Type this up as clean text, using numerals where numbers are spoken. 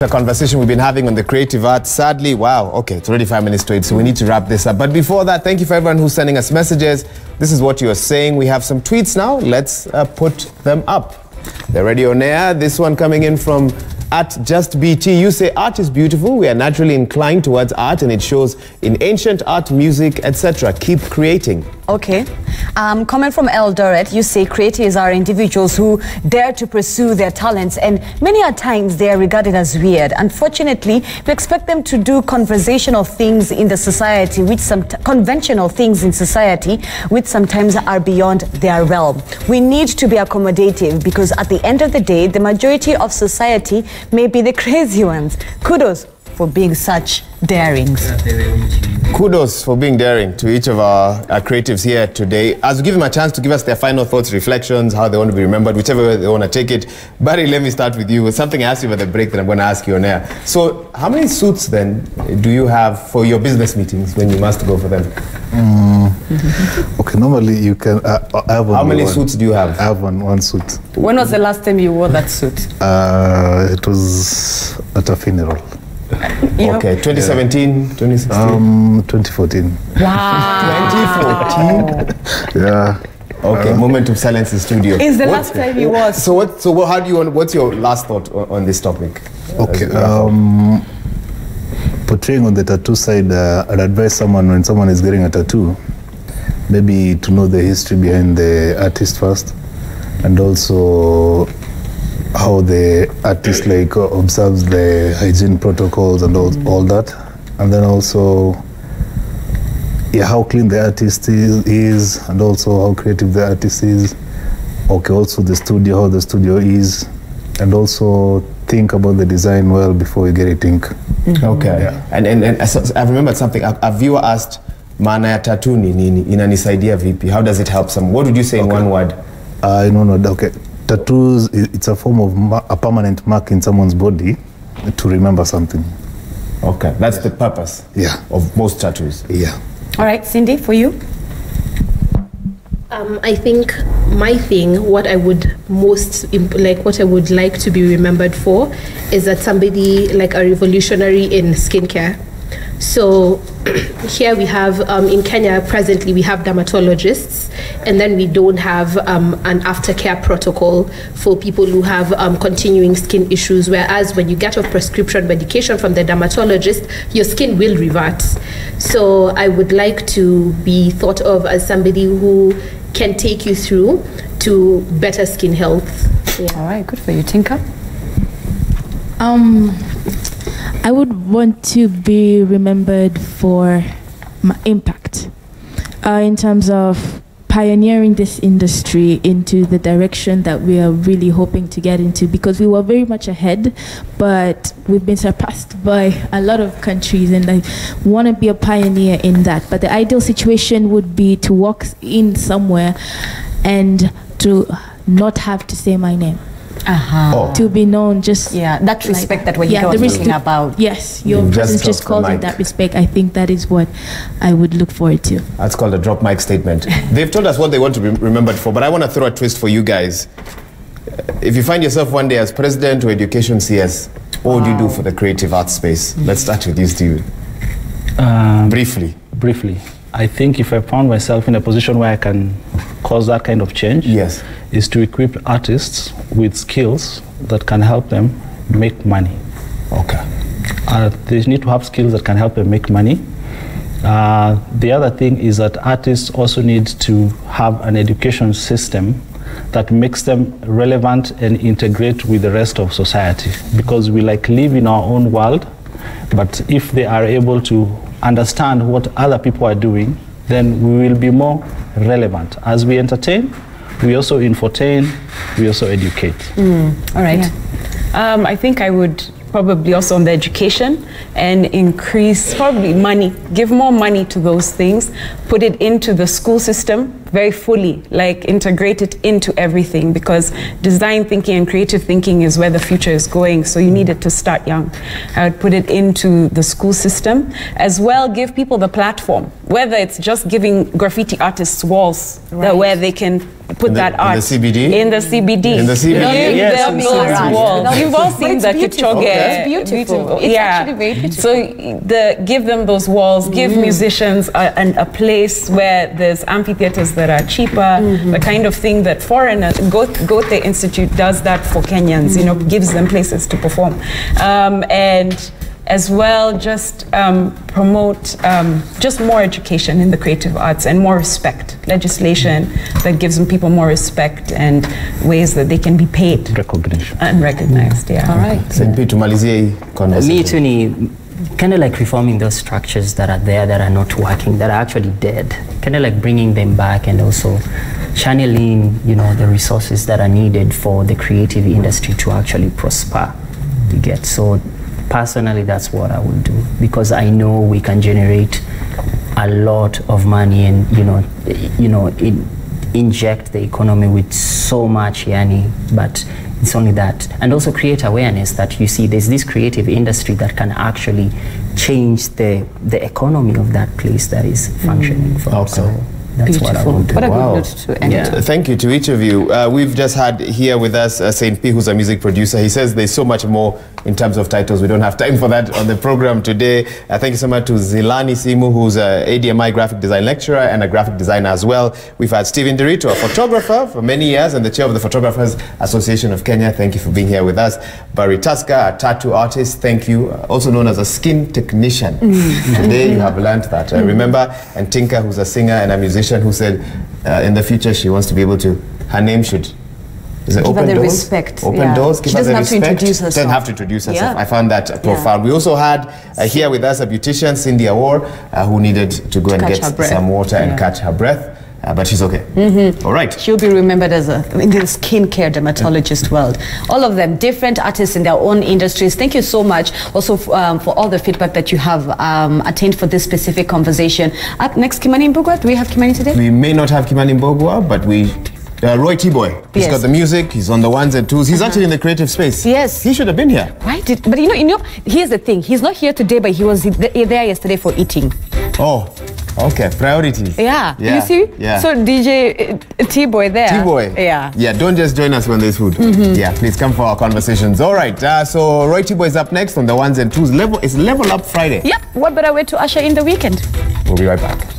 The conversation we've been having on the creative arts. Sadly, wow, okay, it's already 5 minutes to 8, so we need to wrap this up. But before that, thank you for everyone who's sending us messages. This is what you are saying. We have some tweets now. Let's put them up. They're already on air. This one coming in from @JustBT. You say art is beautiful. We are naturally inclined towards art, and it shows in ancient art, music, etc. Keep creating. Okay. Comment from Eldoret. You say creatives are individuals who dare to pursue their talents, and many a times they are regarded as weird. Unfortunately, we expect them to do conversational things in the society, which conventional things in society, which sometimes are beyond their realm. We need to be accommodative because at the end of the day, the majority of society may be the crazy ones. Kudos for being such darings. Kudos for being daring to each of our creatives here today. As we give them a chance to give us their final thoughts, reflections, how they want to be remembered, whichever way they want to take it. Barry, let me start with you with something I asked you about the break that I'm going to ask you on air. So how many suits then do you have for your business meetings when you must go for them? Okay, normally you can I have how many suits do you have? I have one suit. When was the last time you wore that suit? It was at a funeral. Okay, 2017, 2016? 2014. Wow. 2014? Yeah. Okay, moment of silence in studio. Is the last time you wore? So how do you want, what's your last thought on this topic? Okay, portraying on the tattoo side, I'd advise someone when someone is getting a tattoo, maybe to know the history behind the artist first, and also how the artist observes the hygiene protocols and all that, and then also how clean the artist is, and also how creative the artist is. Okay, also the studio, how the studio is, and also think about the design well before you get it ink. Okay, yeah. And I remembered something. A viewer asked, maana ya tattoo ni nini? Inanisaidia vipi? How does it help some? What would you say in one word? In one word, okay. Tattoos, it's a form of a permanent mark in someone's body to remember something. Okay, that's the purpose of most tattoos. Yeah. All right, Cindy, for you? I think my thing, what I would what I would like to be remembered for is that somebody like a revolutionary in skincare. So here we have, in Kenya presently, we have dermatologists, and then we don't have an aftercare protocol for people who have continuing skin issues, whereas when you get a prescription medication from the dermatologist, your skin will revert. So I would like to be thought of as somebody who can take you through to better skin health. Yeah. All right, good for you. Tinka? I would want to be remembered for my impact in terms of pioneering this industry into the direction that we are really hoping to get into, because we were very much ahead, but we've been surpassed by a lot of countries, and I want to be a pioneer in that. But the ideal situation would be to walk in somewhere and to not have to say my name. To be known just that respect that we're talking about. Yes, your presence just calls in that respect. I think that is what I would look forward to. That's called a drop mic statement. They've told us what they want to be remembered for, but I want to throw a twist for you guys. If you find yourself one day as president or education CS, what would you do for the creative arts space? Let's start with you, Steve. Briefly, I think if I found myself in a position where I can cause that kind of change, is to equip artists with skills that can help them make money. Okay. They need to have skills that can help them make money. The other thing is that artists also need to have an education system that makes them relevant and integrate with the rest of society, because we live in our own world, but if they are able to understand what other people are doing, then we will be more relevant. As we entertain, we also infotain, we also educate. All right. I think I would probably also on the education and increase probably money, give more money to those things, put it into the school system very fully, like integrate it into everything, because design thinking and creative thinking is where the future is going, so you need it to start young. I would put it into the school system, as well give people the platform, whether it's just giving graffiti artists walls where they can put that art in the CBD. In the CBD. In the CBD. Give Yes, them in those CBD. walls. You've all seen the beautiful. Kipchoge. It's beautiful. It's actually very beautiful. So give them those walls. Give musicians a place where there's amphitheaters that are cheaper. The kind of thing that foreigners, Goethe Institute does that for Kenyans. You know, gives them places to perform, and as well just promote just more education in the creative arts and more respect, legislation that gives people more respect and ways that they can be paid Recognition. and recognized. Yeah. All right. St. tumalizie conversation. Me too ni kind of like reforming those structures that are there that are not working, that are actually dead, kind of like bringing them back and also channeling, you know, the resources that are needed for the creative industry to actually prosper. You get? So personally, that's what I would do, because I know we can generate a lot of money and inject the economy with so much yani, but it's only that, and also create awareness that you see there's this creative industry that can actually change the economy of that place that is functioning for us. So that's what I would do. What a good note to end. Yeah. Thank you to each of you. We've just had here with us St. P, who's a music producer. He says there's so much more in terms of titles. We don't have time for that on the program today. Thank you so much to Nzilani Simu, who's a ADMI graphic design lecturer and a graphic designer as well. We've had Stephen Derito, a photographer for many years and the chair of the Photographers Association of Kenya. Thank you for being here with us. Barry Tasker, a tattoo artist. Thank you. Also known as a skin technician. Today you have learned that. Remember, and Tinka, who's a singer and a musician, who said in the future she wants to be able to, her name should, is it Give her open the doors? respect. Open doors. Give She her the doesn't have to respect. introduce herself. Doesn't have to introduce herself. Yeah. I found that profound. We also had here with us a beautician, Cindy Awor, who needed to go and catch her get breath. some water and catch her breath. But she's okay. All right. She'll be remembered as in the skincare dermatologist world. All of them, different artists in their own industries. Thank you so much also for all the feedback that you have attained for this specific conversation. Up next, Kimani Mbugua. Do we have Kimani today? We may not have Kimani Mbogwa, but we... Roy T-Boy. He's got the music. He's on the ones and twos. He's actually in the creative space. Yes. He should have been here. Why did? But you know, here's the thing. He's not here today, but he was there yesterday for eating. Oh, okay. Priorities. Yeah. Yeah. You see? Yeah. So DJ T-Boy there. T-Boy. Yeah. Yeah, don't just join us when there's food. Yeah, please come for our conversations. All right. So Roy T-Boy is up next on the ones and twos. It's Level Up Friday. Yep. What better way to usher in the weekend? We'll be right back.